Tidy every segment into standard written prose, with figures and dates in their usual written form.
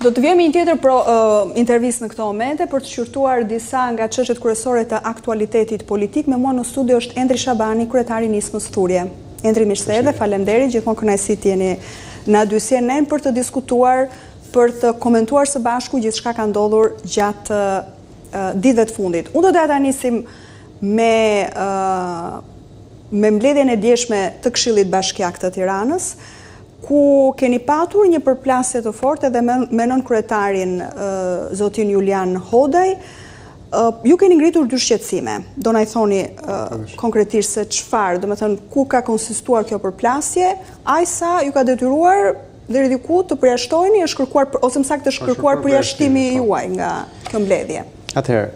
Do të vjemi një tjetër intervistë në këto momente për të shqyrtuar disa nga çështjet kryesore të aktualitetit politik. Me mua në studio është Endri Shabani, kryetari i Nismës Thurje. Endri, mirë se erdhe, faleminderit, gjithmonë kënaqësi të jeni në dyqen për të diskutuar, për të komentuar së bashku gjithçka ka ndodhur gjatë ditëve të fundit. Unë do të nisim me mbledhjen e djeshme të Këshillit Bashkiak të Tiranës, ku keni patur një përplasje të fortë edhe me nënkryetarin zotin Julian Hodaj. Ju keni ngritur dy shqetësime. Do na i thoni konkretisht se çfarë, do të thënë ku ka konsistuar kjo përplasje, ajsa ju ka detyruar deri diku të përjashtojeni, është kërkuar ose më saktë është kërkuar përjashtimi juaj nga kjo mbledhje. Atëherë,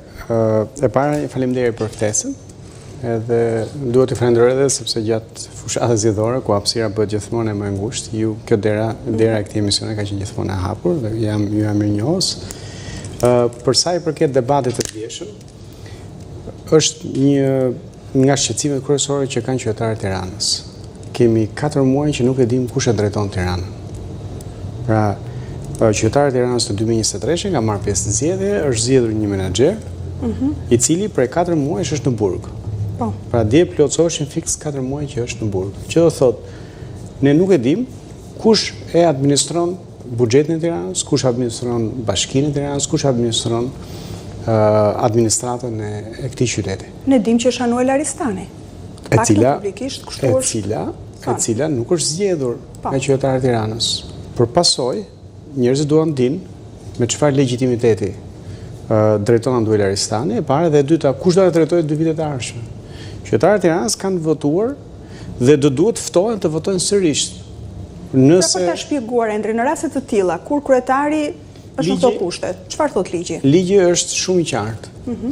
e para faleminderit për ftesën. Edhe duhet të falenderoj edhe sepse gjatë fushatës zgjedhore ku hapësira bëhet gjithmonë më e ngushtë, kjo dera e këtij emisioni ka qenë gjithmonë e hapur dhe ju jam mirënjohës. Për sa i përket debatit të djeshëm, është një nga shqetësimet kryesore që kanë qytetarët e Tiranës. Kemi 4 muaj që nuk e dim kush e drejton Tiranën. Pra, qytetarët e Tiranës të 2023 nga marrë pjesë në zgjedhje, është zgjedhur një menaxher, i cili prej 4 muajsh është në burg. Pra dje plotësoshin fiks 4 muaj që është në burg. Që do thotë, ne nuk e dim kush e administron buxhetin e Tiranës, kush administron bashkinë e Tiranës, kush administron administratën e këtij qyteti. Ne dim që është Anuel Aristani. E cila nuk është zgjedhur nga qytetarët e Tiranës. Për pasojë, njerëzit duan të dinë me çfarë legitimiteti drejton Anuel Aristani, e para dhe e dyta, kush do ta drejtojë 2 vitet e ardhshme. Qytetarët e Tiranës kanë votuar dhe do duhet ftohen të votojnë sërish. Nëse për ta shpjeguar, Endri, në raste të tilla, kur kryetari është në këto kushte, çfarë thot ligji? Ligji është shumë i qartë.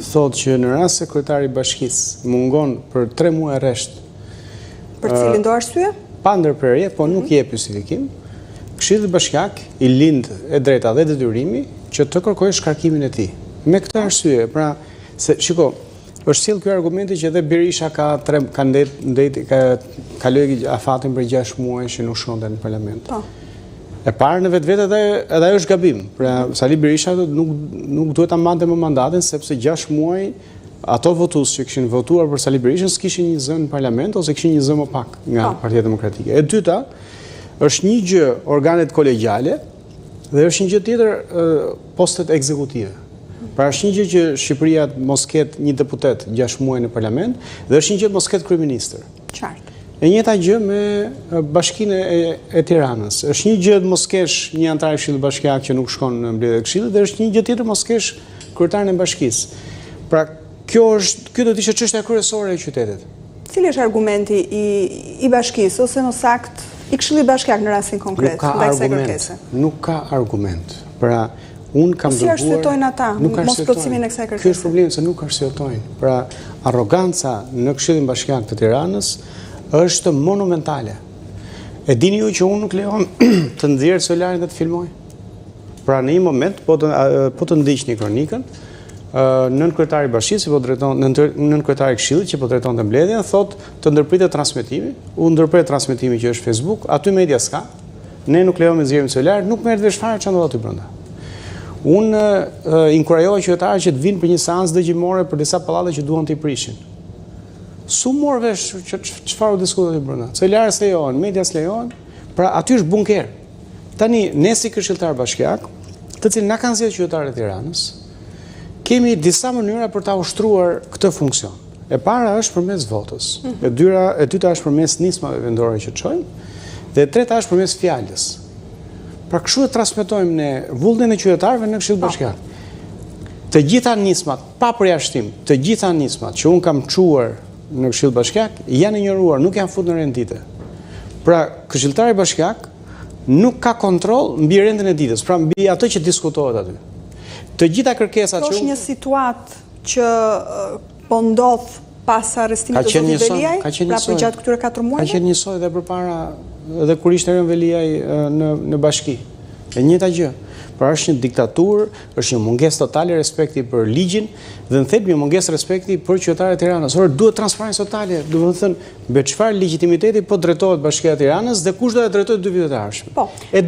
Thotë që në rast se kryetari i bashkisë mungon për 3 muaj rresht. Për cilin do arsye? Pa ndërprerje, po nuk jep justifikim. Këshilli Bashkiak i lind e drejta dhe detyrimi që të kërkojë shkarkimin e tij. Me këtë arsye, pra, se shiko, është sjell ky argumenti që edhe Berisha kaloi afatin për 6 muaj që nuk shkonte në parlament. E parë në vetvete edhe ajo është gabim. Pra, Sali Berisha nuk duhet ta mbante më mandatin sepse 6 muaj ato votues që kishin votuar për Sali Berishën s'kishin një zë në parlament ose kishin një zë më pak nga Partia Demokratike. E dyta, është një gjë organet kolegjiale dhe është një gjë tjetër postet ekzekutive. Pra është një gjë që Shqipëria mos ketë një deputet 6 muaj në parlament dhe është një gjë mos ketë kryeministër. Qartë. E njëjta gjë me Bashkinë e Tiranës. Është një gjë të mos kesh një antar i Këshillit Bashkiak që nuk shkon në mbledhje të Këshillit dhe është një gjë tjetër mos kesh kryetarin e bashkisë. Pra kjo do të ishte çështja kryesore e qytetit. Cili është argumenti i bashkisë ose më saktë i Këshillit Bashkiak në rastin konkret ndaj kësaj kërkese? Nuk ka argument. Pra unë kam dërguar... Si arsytojnë ata, mos plotësimin e kësaj kërkese? Ky është problemi se nuk arsytojnë. Pra, arroganca në Këshillin Bashkiak të Tiranës është monumentale. E dini ju që unë nuk lejon të nxjerr celularin dhe të filmoj? Pra, në një moment, po të ndiqni kronikën, nënkryetari i bashkisë, nënkryetari i Këshillit që po drejtonte mbledhjen, thotë të ndërpritet transmetimi, u ndërpret transmetimi që është Facebook, aty media s'ka, ne nuk lejojmë të nxjerrim celularin, nuk merret vesh fare çfarë ndodh aty brenda. Unë inkurajoj qytetarët që të vinë për një seancë dëgjimore për disa pallate që duan t'i prishin. Su mor vesh çfarë u diskutoi brenda. Celularet s'lejohen, media s'lejohen, pra aty është bunker. Tani ne si Këshilltar Bashkiak, të cilë na kanë zgjedhur qytetarët e Tiranës, kemi disa mënyra për ta ushtruar këtë funksion. E para është përmes votës. E dyta është përmes nismave vendore që çojmë, dhe e treta është përmes fjalës. Pra kështu e transmetojmë ne vullnetin e qytetarëve në Këshillin Bashkiak. Të gjitha nismat, pa përjashtim, të gjitha nismat që unë kam çuar në Këshill Bashkiak janë injoruar, nuk janë futur në rendite. Pra Këshilltari Bashkiak nuk ka kontroll mbi rendin e ditës, pra mbi atë që diskutohet aty. Të gjitha kërkesat që është një situatë që po ndodh pas arrestimit të zotit Veliaj, pra për gjatë këtyre 4 muajve? Ka qenë njësoj dhe përpara dhe kur ishte rënë Veliaj në bashki. E njëjta gjë. Pra është një diktaturë, është një mungesë totale respekti për ligjin dhe në thelb një mungesë respekti për qytetarët e Tiranës. Por duhet transparencë totale, do të thënë me çfarë legitimiteti po drejtohet Bashkia e Tiranës dhe kush do ta drejtojë 2 vitet e ardhshme.